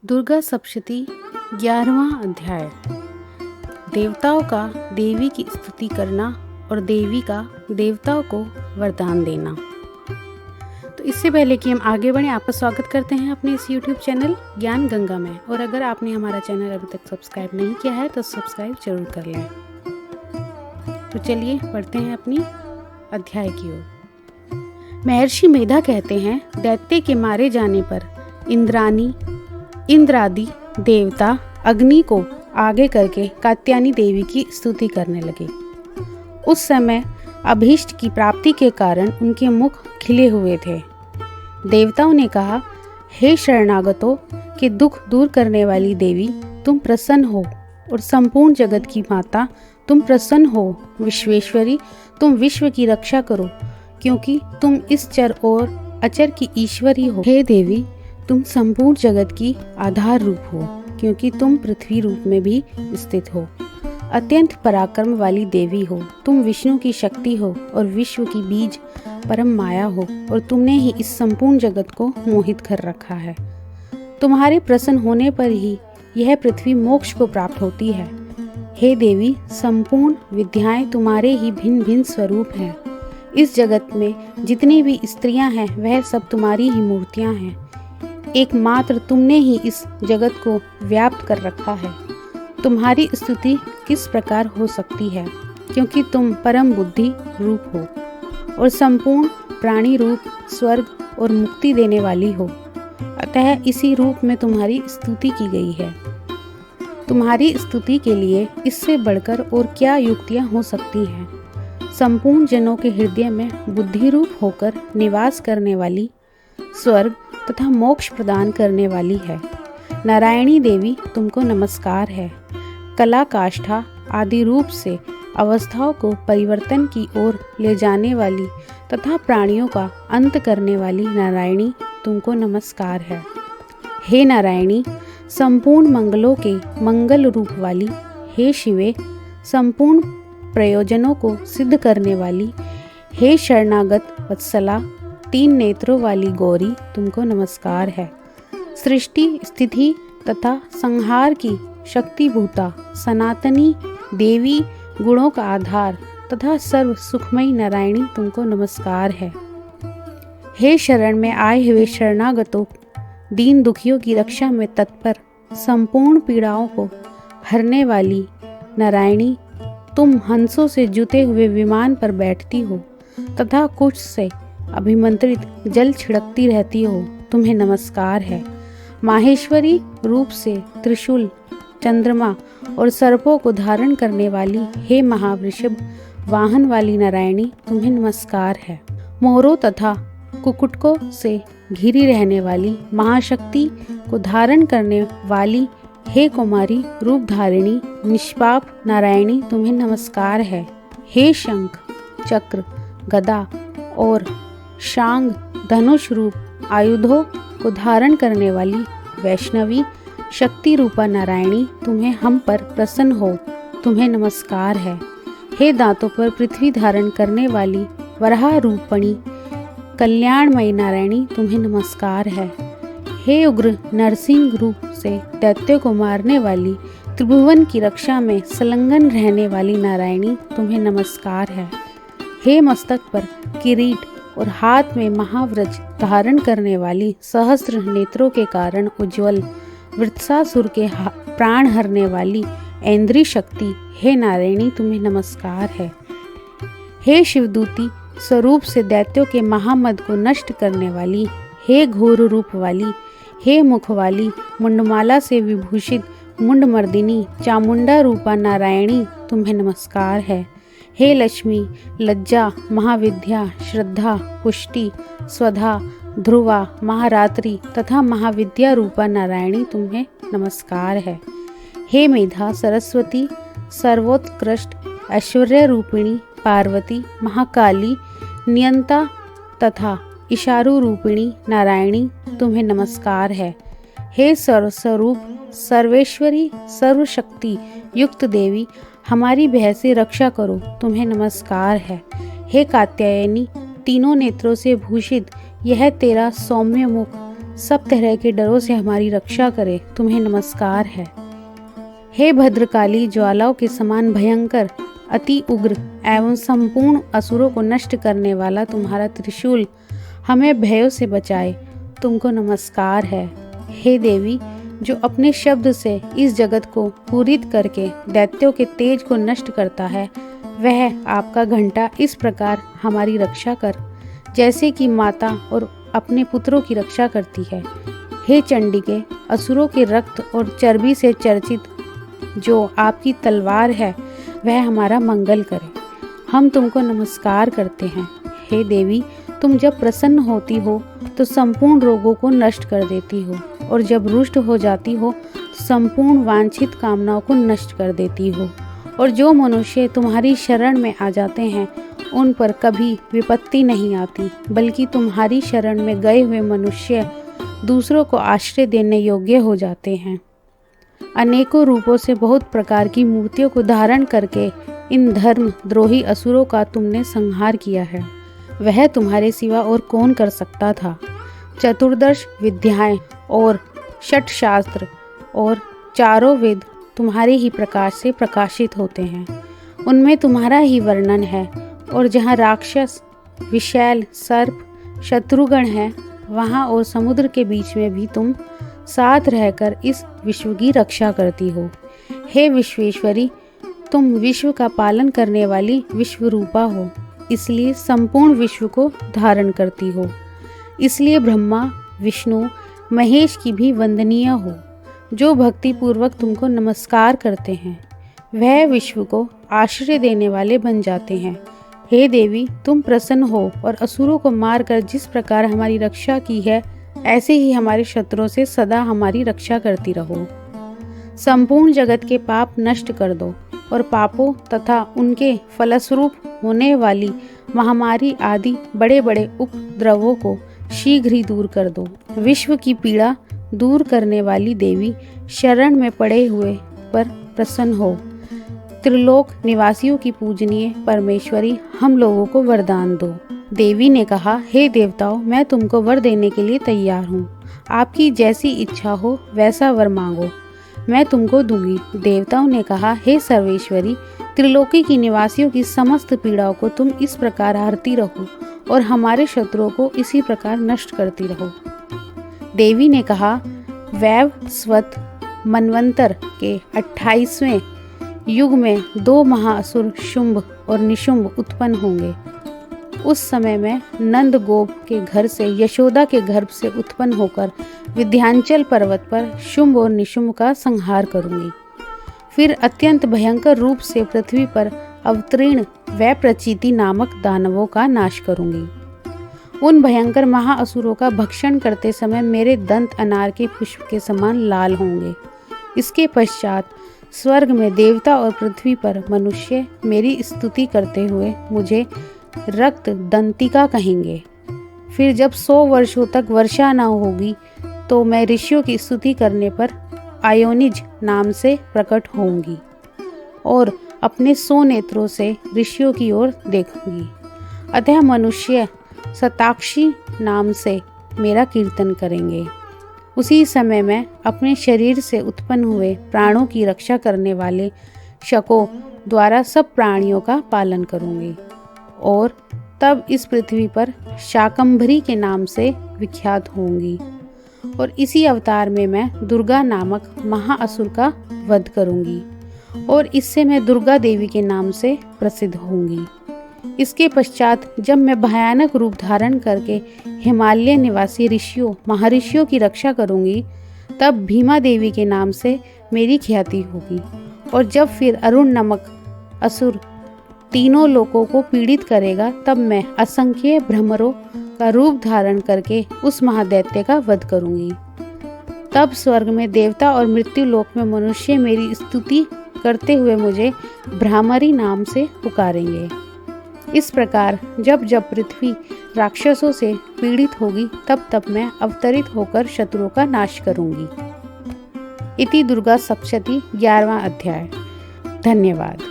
दुर्गा सप्तशती 11वां अध्याय। देवताओं का देवी की स्तुति करना और देवी का देवताओं को वरदान देना। तो इससे पहले कि हम आगे बढ़ें, आपका स्वागत करते हैं अपने इस YouTube चैनल ज्ञान गंगा में। और अगर आपने हमारा चैनल अभी तक सब्सक्राइब नहीं किया है तो सब्सक्राइब जरूर कर लें। तो चलिए बढ़ते हैं अपनी अध्याय की ओर। महर्षि मेधा कहते हैं, दैत्य के मारे जाने पर इंद्रानी इंद्रादि देवता अग्नि को आगे करके कात्यायनी देवी की स्तुति करने लगे। उस समय अभीष्ट की प्राप्ति के कारण उनके मुख खिले हुए थे। देवताओं ने कहा, हे शरणागतों के दुख दूर करने वाली देवी, तुम प्रसन्न हो, और संपूर्ण जगत की माता तुम प्रसन्न हो। विश्वेश्वरी, तुम विश्व की रक्षा करो, क्योंकि तुम इस चर और अचर की ईश्वरी हो। हे देवी, तुम संपूर्ण जगत की आधार रूप हो, क्योंकि तुम पृथ्वी रूप में भी स्थित हो। अत्यंत पराक्रम वाली देवी हो, तुम विष्णु की शक्ति हो और विश्व की बीज परम माया हो, और तुमने ही इस संपूर्ण जगत को मोहित कर रखा है। तुम्हारे प्रसन्न होने पर ही यह पृथ्वी मोक्ष को प्राप्त होती है। हे देवी, संपूर्ण विद्याएं तुम्हारे ही भिन्न भिन्न स्वरूप हैं। इस जगत में जितनी भी स्त्रियां हैं वह सब तुम्हारी ही मूर्तियां हैं। एकमात्र तुमने ही इस जगत को व्याप्त कर रखा है। तुम्हारी स्तुति किस प्रकार हो सकती है, क्योंकि तुम परम बुद्धि रूप हो और संपूर्ण प्राणी रूप, स्वर्ग और मुक्ति देने वाली हो। अतः इसी रूप में तुम्हारी स्तुति की गई है। तुम्हारी स्तुति के लिए इससे बढ़कर और क्या युक्तियां हो सकती हैं। संपूर्ण जनों के हृदय में बुद्धि रूप होकर निवास करने वाली, स्वर्ग तथा मोक्ष प्रदान करने वाली है। नारायणी देवी, तुमको नमस्कार है। कला, काष्ठा आदि रूप से अवस्थाओं को परिवर्तन की ओर ले जाने वाली तथा प्राणियों का अंत करने वाली नारायणी, तुमको नमस्कार है। हे नारायणी, संपूर्ण मंगलों के मंगल रूप वाली, हे शिवे, संपूर्ण प्रयोजनों को सिद्ध करने वाली, हे शरणागत वत्सला, 3 नेत्रों वाली गौरी, तुमको नमस्कार है। सृष्टि, स्थिति तथा संहार की शक्तिभूता सनातनी देवी, गुणों का आधार तथा सर्व सुखमयी नारायणी, तुमको नमस्कार है। हे शरण में आए हुए शरणागतों, दीन दुखियों की रक्षा में तत्पर, संपूर्ण पीड़ाओं को हरने वाली नारायणी, तुम हंसों से जुते हुए विमान पर बैठती हो तथा कुछ से अभिमंत्रित जल छिड़कती रहती हो, तुम्हें नमस्कार है। माहेश्वरी रूप से त्रिशूल, चंद्रमा और सर्पों को धारण करने वाली, हे महावृषभ वाहन वाली नारायणी, तुम्हें नमस्कार है। मोरों तथा कुक्कुटों से घिरी रहने वाली, महाशक्ति को धारण करने वाली, हे कुमारी रूप धारिणी निष्पाप नारायणी, तुम्हें नमस्कार है। हे शंख, चक्र, गदा और शांग धनुष रूप आयुधों को धारण करने वाली वैष्णवी शक्ति रूपा नारायणी, तुम्हें हम पर प्रसन्न हो, तुम्हें नमस्कार है। हे दांतों पर पृथ्वी धारण करने वाली वराह रूपणी कल्याणमयी नारायणी, तुम्हें नमस्कार है। हे उग्र नरसिंह रूप से दैत्यों को मारने वाली, त्रिभुवन की रक्षा में संलग्न रहने वाली नारायणी, तुम्हें नमस्कार है। हे मस्तक पर किरीट और हाथ में महाव्रज धारण करने वाली, सहस्त्र नेत्रों के कारण उज्ज्वल, वृत्सासुर के प्राण हरने वाली ऐन्द्री शक्ति, हे नारायणी, तुम्हें नमस्कार है। हे शिवदूती स्वरूप से दैत्यों के महामद को नष्ट करने वाली, हे घोर रूप वाली, हे मुख वाली, मुंडमाला से विभूषित मुंडमर्दिनी चामुंडा रूपा नारायणी, तुम्हें नमस्कार है। हे लक्ष्मी, लज्जा, महाविद्या, श्रद्धा, पुष्टि, स्वधा, ध्रुवा, महारात्रि तथा महाविद्या रूपा नारायणी, तुम्हें नमस्कार है। हे मेधा, सरस्वती, सर्वोत्कृष्ट ऐश्वर्य रूपिणी पार्वती, महाकाली, नियंता तथा इशारू रूपिणी नारायणी, तुम्हें नमस्कार है। हे सर्वस्वरूप, सर्वेश्वरी, सर्वशक्ति युक्त देवी, हमारी भय से रक्षा करो, तुम्हें नमस्कार है। हे कात्यायनी, तीनों नेत्रों से भूषित, यह तेरा सौम्य मुख सब तरह के डरों से हमारी रक्षा करे, तुम्हें नमस्कार है। हे भद्रकाली, ज्वालाओं के समान भयंकर, अति उग्र एवं संपूर्ण असुरों को नष्ट करने वाला तुम्हारा त्रिशूल हमें भयों से बचाए, तुमको नमस्कार है। हे देवी, जो अपने शब्द से इस जगत को पूरित करके दैत्यों के तेज को नष्ट करता है, वह आपका घंटा इस प्रकार हमारी रक्षा कर, जैसे कि माता और अपने पुत्रों की रक्षा करती है। हे चंडिके, असुरों के रक्त और चर्बी से चर्चित जो आपकी तलवार है, वह हमारा मंगल करे, हम तुमको नमस्कार करते हैं। हे देवी, तुम जब प्रसन्न होती हो तो संपूर्ण रोगों को नष्ट कर देती हो, और जब रुष्ट हो जाती हो तो संपूर्ण वांछित कामनाओं को नष्ट कर देती हो। और जो मनुष्य तुम्हारी शरण में आ जाते हैं, उन पर कभी विपत्ति नहीं आती, बल्कि तुम्हारी शरण में गए हुए मनुष्य दूसरों को आश्रय देने योग्य हो जाते हैं। अनेकों रूपों से बहुत प्रकार की मूर्तियों को धारण करके इन धर्म द्रोही असुरों का तुमने संहार किया है। वह तुम्हारे सिवा और कौन कर सकता था। चतुर्दश विद्याएं और षट शास्त्र और चारों वेद तुम्हारे ही प्रकाश से प्रकाशित होते हैं, उनमें तुम्हारा ही वर्णन है। और जहाँ राक्षस, विशैल, सर्प, शत्रुगण हैं, वहाँ और समुद्र के बीच में भी तुम साथ रहकर इस विश्व की रक्षा करती हो। हे विश्वेश्वरी, तुम विश्व का पालन करने वाली विश्वरूपा हो, इसलिए संपूर्ण विश्व को धारण करती हो। इसलिए ब्रह्मा, विष्णु, महेश की भी वंदनीय हो। जो भक्ति पूर्वक तुमको नमस्कार करते हैं, वह विश्व को आश्रय देने वाले बन जाते हैं। हे देवी, तुम प्रसन्न हो और असुरों को मारकर जिस प्रकार हमारी रक्षा की है, ऐसे ही हमारे शत्रुओं से सदा हमारी रक्षा करती रहो। संपूर्ण जगत के पाप नष्ट कर दो और पापों तथा उनके फलस्वरूप होने वाली महामारी आदि बड़े बड़े उपद्रवों को शीघ्र ही दूर कर दो। विश्व की पीड़ा दूर करने वाली देवी, शरण में पड़े हुए पर प्रसन्न हो। त्रिलोक निवासियों की पूजनीय परमेश्वरी, हम लोगों को वरदान दो। देवी ने कहा, हे देवताओं, मैं तुमको वर देने के लिए तैयार हूँ। आपकी जैसी इच्छा हो वैसा वर मांगो, मैं तुमको दूंगी। देवताओं ने कहा, हे सर्वेश्वरी, त्रिलोकी की निवासियों की समस्त पीड़ाओं को तुम इस प्रकार हरती रहो और हमारे शत्रुओं को इसी प्रकार नष्ट करती रहो। देवी ने कहा, वैवस्वत मनवंतर के 28वें युग में 2 महाअसुर शुंभ और निशुंभ उत्पन्न होंगे। उस समय मैं नंद गोप के घर से, यशोदा के गर्भ से उत्पन्न होकर विंध्याचल पर्वत पर शुंभ और निशुंभ का संहार करूंगी। फिर अत्यंत भयंकर रूप से पृथ्वी पर अवतीर्ण वैप्रचिति नामक दानवों का नाश करूंगी। उन भयंकर महाअसुरों का भक्षण करते समय मेरे दंत अनार के पुष्प के समान लाल होंगे। इसके पश्चात स्वर्ग में देवता और पृथ्वी पर मनुष्य मेरी स्तुति करते हुए मुझे रक्त दंतिका कहेंगे। फिर जब 100 वर्षों तक वर्षा न होगी, तो मैं ऋषियों की स्तुति करने पर आयोनिज नाम से प्रकट होंगी और अपने 100 नेत्रों से ऋषियों की ओर देखूंगी। अतः मनुष्य सताक्षी नाम से मेरा कीर्तन करेंगे। उसी समय मैं अपने शरीर से उत्पन्न हुए प्राणों की रक्षा करने वाले शकों द्वारा सब प्राणियों का पालन करूंगी और तब इस पृथ्वी पर शाकंभरी के नाम से विख्यात होंगी। और इसी अवतार में मैं दुर्गा नामक महाअसुर का वध करूंगी और इससे मैं दुर्गा देवी के नाम से प्रसिद्ध होंगी। इसके पश्चात जब मैं भयानक रूप धारण करके हिमालय निवासी ऋषियों, महर्षियों की रक्षा करूंगी, तब भीमा देवी के नाम से मेरी ख्याति होगी। और जब फिर अरुण नामक असुर तीनों लोकों को पीड़ित करेगा, तब मैं असंख्य भ्रमरों का रूप धारण करके उस महादैत्य का वध करूंगी। तब स्वर्ग में देवता और मृत्यु लोक में मनुष्य मेरी स्तुति करते हुए मुझे भ्रामरी नाम से पुकारेंगे। इस प्रकार जब जब पृथ्वी राक्षसों से पीड़ित होगी, तब तब मैं अवतरित होकर शत्रुओं का नाश करूंगी। इति दुर्गा सप्तशती 11वां अध्याय। धन्यवाद।